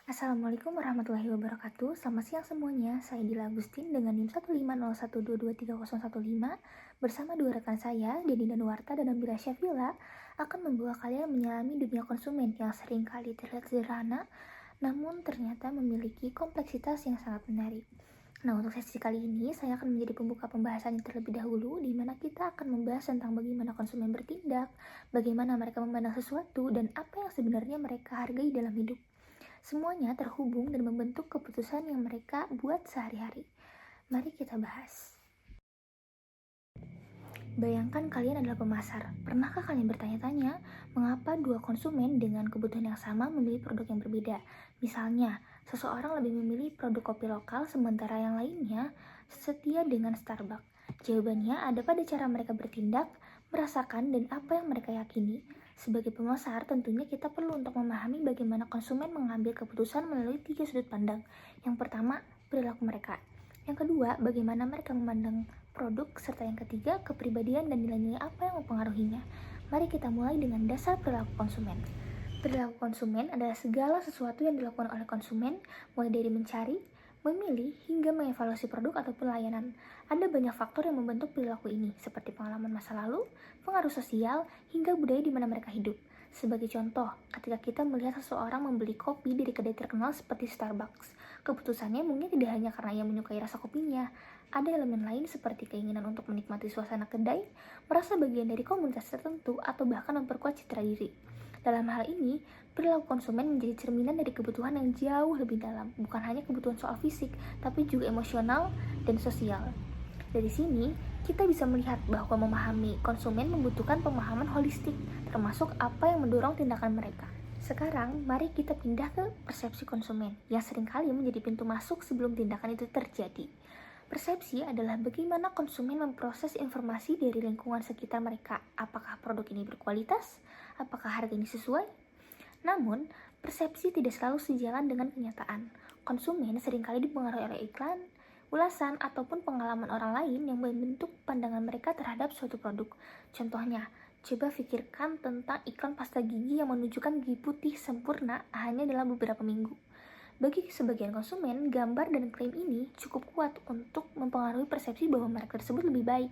Assalamualaikum warahmatullahi wabarakatuh. Selamat siang semuanya. Saya Dila Agustin dengan NIM 15012223015 bersama dua rekan saya, Dedi Danuarta dan Nabila Syafila, akan membawa kalian menyelami dunia konsumen yang seringkali terlihat sederhana, namun ternyata memiliki kompleksitas yang sangat menarik. Nah, untuk sesi kali ini, saya akan menjadi pembuka pembahasan terlebih dahulu, di mana kita akan membahas tentang bagaimana konsumen bertindak, bagaimana mereka memandang sesuatu, dan apa yang sebenarnya mereka hargai dalam hidup. Semuanya terhubung dan membentuk keputusan yang mereka buat sehari-hari. Mari kita bahas. Bayangkan kalian adalah pemasar. Pernahkah kalian bertanya-tanya, mengapa dua konsumen dengan kebutuhan yang sama memilih produk yang berbeda? Misalnya, seseorang lebih memilih produk kopi lokal sementara yang lainnya setia dengan Starbucks. Jawabannya ada pada cara mereka bertindak, merasakan, dan apa yang mereka yakini. Sebagai pemasar, tentunya kita perlu untuk memahami bagaimana konsumen mengambil keputusan melalui 3 sudut pandang. Yang pertama, perilaku mereka. Yang kedua, bagaimana mereka memandang produk, serta yang ketiga, kepribadian dan nilai-nilai apa yang mempengaruhinya. Mari kita mulai dengan dasar perilaku konsumen. Perilaku konsumen adalah segala sesuatu yang dilakukan oleh konsumen, mulai dari mencari, memilih, hingga mengevaluasi produk ataupun layanan. Ada banyak faktor yang membentuk perilaku ini, seperti pengalaman masa lalu, pengaruh sosial, hingga budaya di mana mereka hidup. Sebagai contoh, ketika kita melihat seseorang membeli kopi dari kedai terkenal seperti Starbucks, keputusannya mungkin tidak hanya karena ia menyukai rasa kopinya. Ada elemen lain seperti keinginan untuk menikmati suasana kedai, merasa bagian dari komunitas tertentu, atau bahkan memperkuat citra diri. Dalam hal ini, perilaku konsumen menjadi cerminan dari kebutuhan yang jauh lebih dalam, bukan hanya kebutuhan soal fisik, tapi juga emosional dan sosial. Dari sini, kita bisa melihat bahwa memahami konsumen membutuhkan pemahaman holistik, termasuk apa yang mendorong tindakan mereka. Sekarang, mari kita pindah ke persepsi konsumen, yang seringkali menjadi pintu masuk sebelum tindakan itu terjadi. Persepsi adalah bagaimana konsumen memproses informasi dari lingkungan sekitar mereka. Apakah produk ini berkualitas? Apakah harga ini sesuai? Namun, persepsi tidak selalu sejalan dengan kenyataan. Konsumen seringkali dipengaruhi oleh iklan, ulasan, ataupun pengalaman orang lain yang membentuk pandangan mereka terhadap suatu produk. Contohnya, coba pikirkan tentang iklan pasta gigi yang menunjukkan gigi putih sempurna hanya dalam beberapa minggu. Bagi sebagian konsumen, gambar dan klaim ini cukup kuat untuk mempengaruhi persepsi bahwa merek tersebut lebih baik.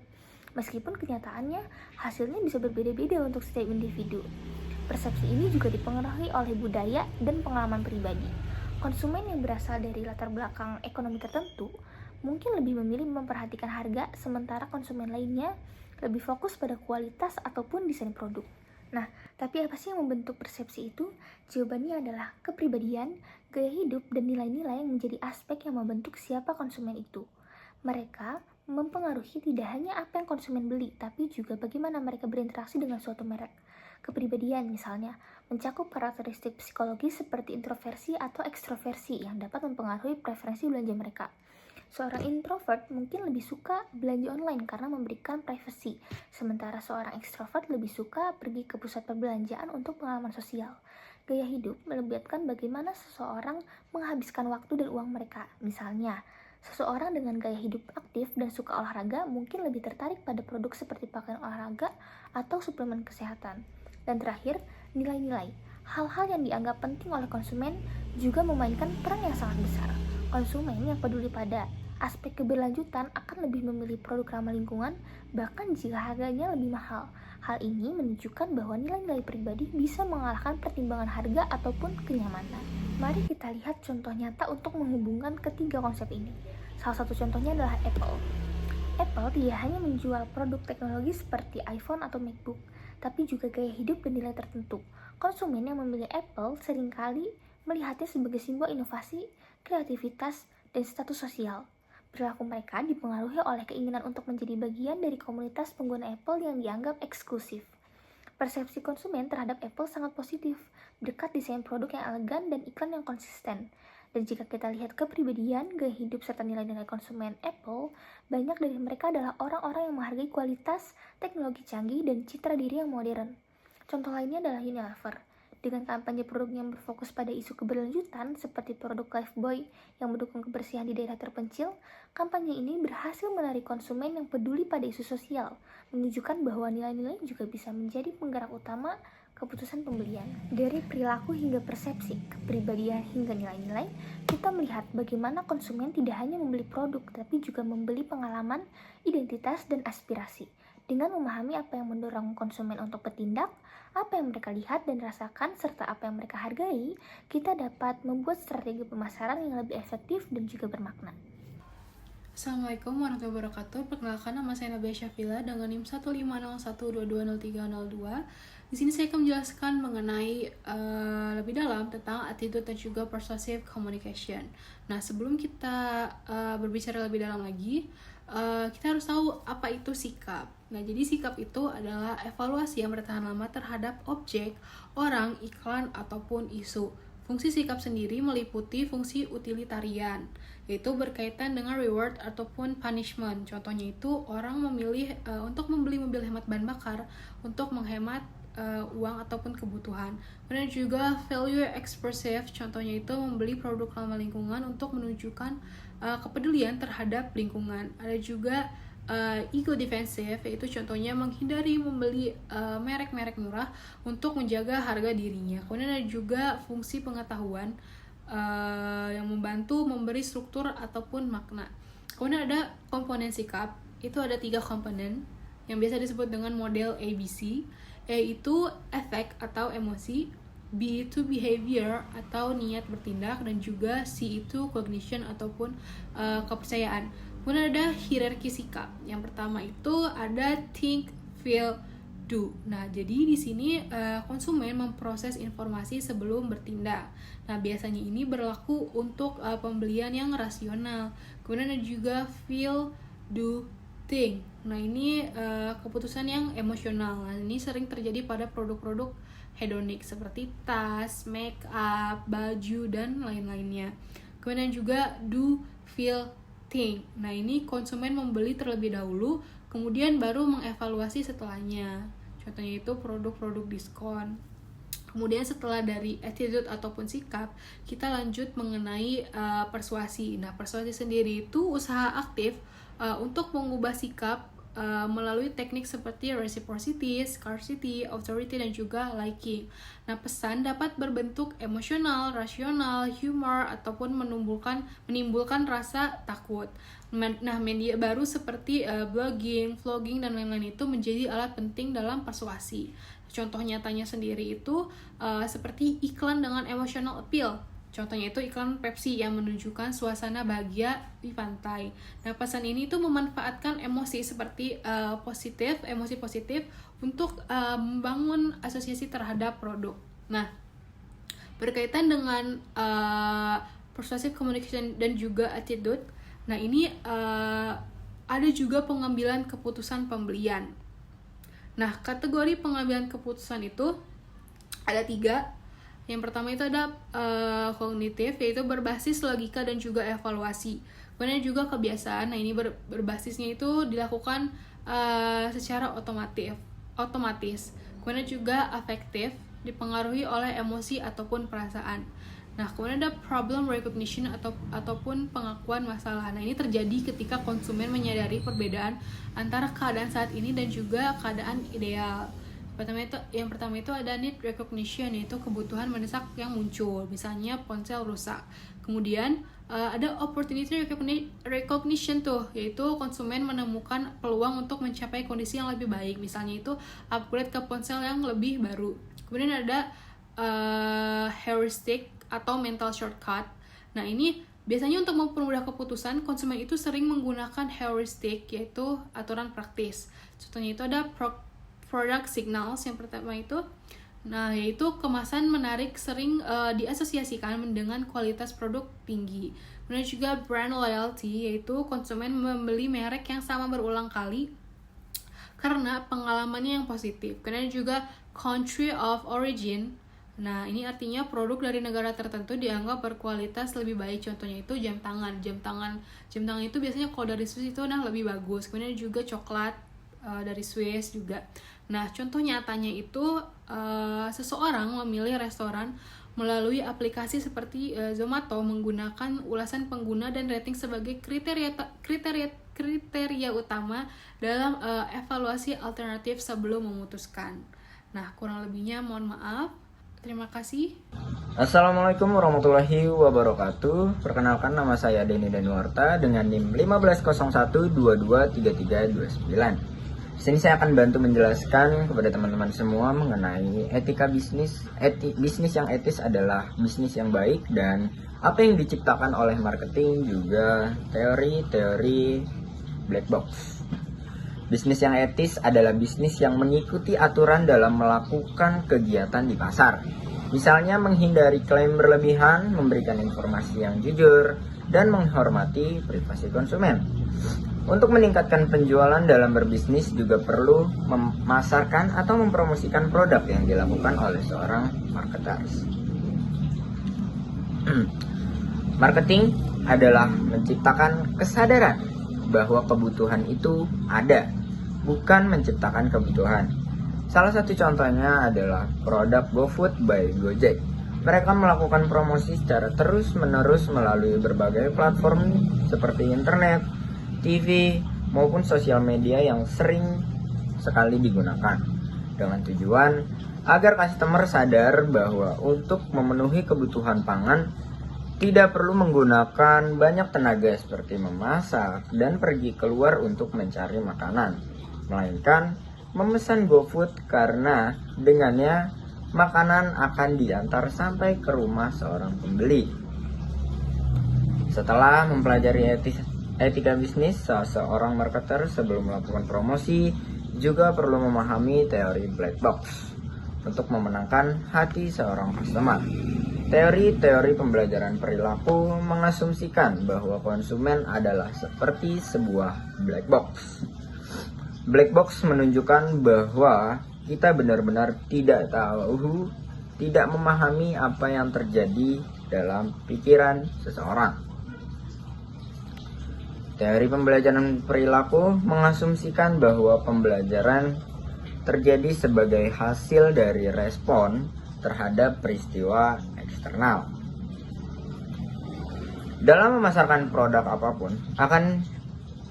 Meskipun kenyataannya, hasilnya bisa berbeda-beda untuk setiap individu. Persepsi ini juga dipengaruhi oleh budaya dan pengalaman pribadi. Konsumen yang berasal dari latar belakang ekonomi tertentu mungkin lebih memilih memperhatikan harga, sementara konsumen lainnya lebih fokus pada kualitas ataupun desain produk. Nah, tapi apa sih yang membentuk persepsi itu? Jawabannya adalah kepribadian, gaya hidup, dan nilai-nilai yang menjadi aspek yang membentuk siapa konsumen itu. Mereka mempengaruhi tidak hanya apa yang konsumen beli, tapi juga bagaimana mereka berinteraksi dengan suatu merek. Kepribadian misalnya, mencakup karakteristik psikologis seperti introversi atau ekstroversi yang dapat mempengaruhi preferensi belanja mereka. Seorang introvert mungkin lebih suka belanja online karena memberikan privacy, sementara seorang ekstrovert lebih suka pergi ke pusat perbelanjaan untuk pengalaman sosial. Gaya hidup melibatkan bagaimana seseorang menghabiskan waktu dan uang mereka. Misalnya, seseorang dengan gaya hidup aktif dan suka olahraga mungkin lebih tertarik pada produk seperti pakaian olahraga atau suplemen kesehatan. Dan terakhir, nilai-nilai. Hal-hal yang dianggap penting oleh konsumen juga memainkan peran yang sangat besar. Konsumen yang peduli pada aspek keberlanjutan akan lebih memilih produk ramah lingkungan, bahkan jika harganya lebih mahal. Hal ini menunjukkan bahwa nilai-nilai pribadi bisa mengalahkan pertimbangan harga ataupun kenyamanan. Mari kita lihat contoh nyata untuk menghubungkan ketiga konsep ini. Salah satu contohnya adalah Apple. Apple tidak hanya menjual produk teknologi seperti iPhone atau MacBook, tapi juga gaya hidup dan nilai tertentu. Konsumen yang memilih Apple seringkali melihatnya sebagai simbol inovasi, kreativitas, dan status sosial. Perilaku mereka dipengaruhi oleh keinginan untuk menjadi bagian dari komunitas pengguna Apple yang dianggap eksklusif. Persepsi konsumen terhadap Apple sangat positif, berkat desain produk yang elegan dan iklan yang konsisten. Dan jika kita lihat kepribadian, gaya hidup, serta nilai-nilai konsumen Apple, banyak dari mereka adalah orang-orang yang menghargai kualitas, teknologi canggih, dan citra diri yang modern. Contoh lainnya adalah Unilever. Dengan kampanye produk yang berfokus pada isu keberlanjutan seperti produk Lifebuoy yang mendukung kebersihan di daerah terpencil, kampanye ini berhasil menarik konsumen yang peduli pada isu sosial, menunjukkan bahwa nilai-nilai juga bisa menjadi penggerak utama keputusan pembelian. Dari perilaku hingga persepsi, kepribadian hingga nilai-nilai, kita melihat bagaimana konsumen tidak hanya membeli produk, tapi juga membeli pengalaman, identitas, dan aspirasi. Dengan memahami apa yang mendorong konsumen untuk bertindak, apa yang mereka lihat dan rasakan, serta apa yang mereka hargai, kita dapat membuat strategi pemasaran yang lebih efektif dan juga bermakna. Assalamualaikum warahmatullahi wabarakatuh. Perkenalkan, nama saya Nabila Syafila dengan NIM 15012203302. Di sini saya akan menjelaskan mengenai lebih dalam tentang attitude dan juga persuasive communication. Nah, sebelum kita berbicara lebih dalam lagi, kita harus tahu apa itu sikap. Nah, jadi sikap itu adalah evaluasi yang bertahan lama terhadap objek, orang, iklan, ataupun isu. Fungsi sikap sendiri meliputi fungsi utilitarian, yaitu berkaitan dengan reward ataupun punishment. Contohnya itu orang memilih untuk membeli mobil hemat bahan bakar untuk menghemat uang ataupun kebutuhan. Kemudian juga value expressive, contohnya itu membeli produk ramah lingkungan untuk menunjukkan kepedulian terhadap lingkungan. Ada juga ego defensive, yaitu contohnya menghindari membeli merek-merek murah untuk menjaga harga dirinya. Kemudian ada juga fungsi pengetahuan yang membantu memberi struktur ataupun makna. Kemudian ada komponen sikap, itu ada 3 komponen yang biasa disebut dengan model ABC, yaitu efek atau emosi, B itu behavior atau niat bertindak, dan juga C itu cognition ataupun kepercayaan. Kemudian ada hierarki sikap. Yang pertama itu ada think, feel, do. Nah, jadi di sini konsumen memproses informasi sebelum bertindak. Nah, biasanya ini berlaku untuk pembelian yang rasional. Kemudian ada juga feel, do, think. Nah, ini keputusan yang emosional. Nah, ini sering terjadi pada produk-produk hedonik seperti tas, make up, baju, dan lain-lainnya. Kemudian juga do, feel, think. Nah, ini konsumen membeli terlebih dahulu, kemudian baru mengevaluasi setelahnya. Contohnya itu produk-produk diskon. Kemudian setelah dari attitude ataupun sikap, kita lanjut mengenai persuasi. Nah, persuasi sendiri itu usaha aktif untuk mengubah sikap melalui teknik seperti reciprocity, scarcity, authority, dan juga liking. Nah, pesan dapat berbentuk emosional, rasional, humor, ataupun menimbulkan rasa takut. Nah, media baru seperti blogging, vlogging, dan lain-lain itu menjadi alat penting dalam persuasi. Contoh nyatanya sendiri itu seperti iklan dengan emotional appeal. Contohnya itu iklan Pepsi yang menunjukkan suasana bahagia di pantai. Nah, pesan ini tuh memanfaatkan emosi seperti emosi positif untuk membangun asosiasi terhadap produk. Nah, berkaitan dengan persuasive communication dan juga attitude, nah ini ada juga pengambilan keputusan pembelian. Nah, kategori pengambilan keputusan itu ada 3. Yang pertama itu ada kognitif, yaitu berbasis logika dan juga evaluasi. Kemudian juga kebiasaan. Nah, ini berbasisnya itu dilakukan secara otomatis. Kemudian juga afektif, dipengaruhi oleh emosi ataupun perasaan. Nah, kemudian ada problem recognition ataupun pengakuan masalah. Nah, ini terjadi ketika konsumen menyadari perbedaan antara keadaan saat ini dan juga keadaan ideal. Yang pertama itu ada need recognition, yaitu kebutuhan mendesak yang muncul, misalnya ponsel rusak. Kemudian ada opportunity recognition tuh, yaitu konsumen menemukan peluang untuk mencapai kondisi yang lebih baik, misalnya itu upgrade ke ponsel yang lebih baru. Kemudian ada heuristic atau mental shortcut. Nah, ini biasanya untuk mempermudah keputusan, konsumen itu sering menggunakan heuristic, yaitu aturan praktis. Contohnya itu ada product signals. Yang pertama itu, nah, yaitu kemasan menarik sering diasosiasikan dengan kualitas produk tinggi. Kemudian juga brand loyalty, yaitu konsumen membeli merek yang sama berulang kali karena pengalamannya yang positif. Kemudian juga country of origin. Nah, ini artinya produk dari negara tertentu dianggap berkualitas lebih baik. Contohnya itu jam tangan. Jam tangan itu biasanya kalau dari Swiss itu lebih bagus. Kemudian juga coklat dari Swiss juga. Nah, contoh nyatanya itu seseorang memilih restoran melalui aplikasi seperti Zomato menggunakan ulasan pengguna dan rating sebagai kriteria utama dalam evaluasi alternatif sebelum memutuskan. Nah, kurang lebihnya mohon maaf. Terima kasih. Assalamualaikum warahmatullahi wabarakatuh. Perkenalkan, nama saya Denny Danuarta dengan NIM 1501223329. Di sini saya akan bantu menjelaskan kepada teman-teman semua mengenai etika bisnis. Bisnis yang etis adalah bisnis yang baik, dan apa yang diciptakan oleh marketing, juga teori-teori black box. Bisnis yang etis adalah bisnis yang mengikuti aturan dalam melakukan kegiatan di pasar. Misalnya menghindari klaim berlebihan, memberikan informasi yang jujur, dan menghormati privasi konsumen. Untuk meningkatkan penjualan dalam berbisnis juga perlu memasarkan atau mempromosikan produk yang dilakukan oleh seorang marketers. Marketing adalah menciptakan kesadaran bahwa kebutuhan itu ada, bukan menciptakan kebutuhan. Salah satu contohnya adalah produk GoFood by Gojek. Mereka melakukan promosi secara terus-menerus melalui berbagai platform seperti internet, TV, maupun sosial media yang sering sekali digunakan, dengan tujuan agar customer sadar bahwa untuk memenuhi kebutuhan pangan tidak perlu menggunakan banyak tenaga seperti memasak dan pergi keluar untuk mencari makanan, melainkan memesan GoFood karena dengannya makanan akan diantar sampai ke rumah seorang pembeli. Setelah mempelajari etika bisnis, seorang marketer sebelum melakukan promosi juga perlu memahami teori black box untuk memenangkan hati seorang customer. Teori-teori pembelajaran perilaku mengasumsikan bahwa konsumen adalah seperti sebuah black box. Black box menunjukkan bahwa kita benar-benar tidak tahu, tidak memahami apa yang terjadi dalam pikiran seseorang. Teori pembelajaran perilaku mengasumsikan bahwa pembelajaran terjadi sebagai hasil dari respon terhadap peristiwa eksternal. Dalam memasarkan produk apapun, akan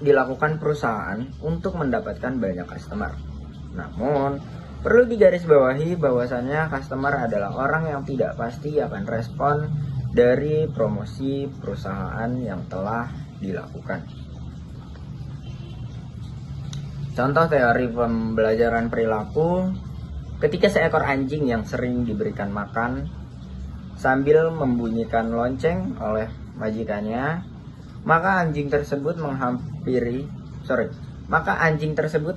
dilakukan perusahaan untuk mendapatkan banyak customer. Namun, perlu digarisbawahi bahwasannya customer adalah orang yang tidak pasti akan respon dari promosi perusahaan yang telah dilakukan. Contoh teori pembelajaran perilaku, ketika seekor anjing yang sering diberikan makan sambil membunyikan lonceng oleh majikannya, maka anjing tersebut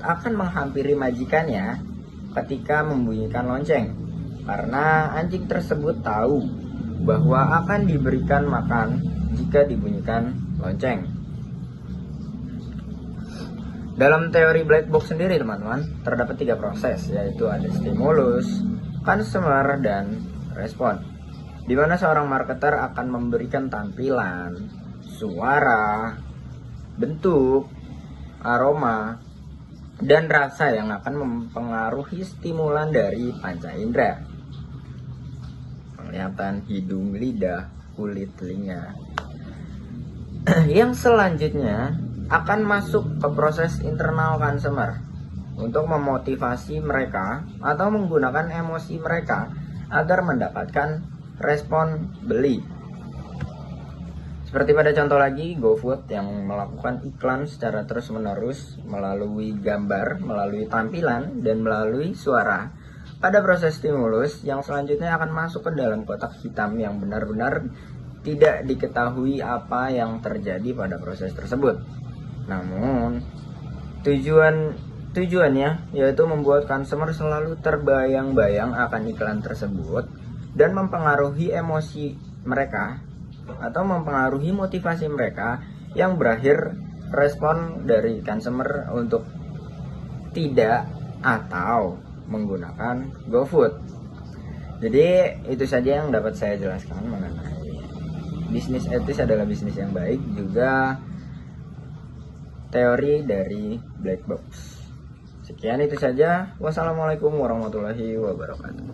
akan menghampiri majikannya ketika membunyikan lonceng, karena anjing tersebut tahu bahwa akan diberikan makan jika dibunyikan lonceng. Dalam teori black box sendiri, teman-teman, terdapat 3 proses, yaitu ada stimulus, consumer, dan respon, di mana seorang marketer akan memberikan tampilan, suara, bentuk, aroma, dan rasa yang akan mempengaruhi stimulan dari panca indera: penglihatan, hidung, lidah, kulit, telinga. Yang selanjutnya akan masuk ke proses internal consumer untuk memotivasi mereka atau menggunakan emosi mereka agar mendapatkan respon beli. Seperti pada contoh lagi GoFood yang melakukan iklan secara terus-menerus melalui gambar, melalui tampilan, dan melalui suara. Pada proses stimulus yang selanjutnya akan masuk ke dalam kotak hitam yang benar-benar tidak diketahui apa yang terjadi pada proses tersebut. Namun tujuannya yaitu membuat consumer selalu terbayang-bayang akan iklan tersebut dan mempengaruhi emosi mereka atau mempengaruhi motivasi mereka, yang berakhir respon dari consumer untuk tidak atau menggunakan GoFood. Jadi itu saja yang dapat saya jelaskan mengenai bisnis etis adalah bisnis yang baik, juga teori dari black box. Sekian itu saja. Wassalamualaikum warahmatullahi wabarakatuh.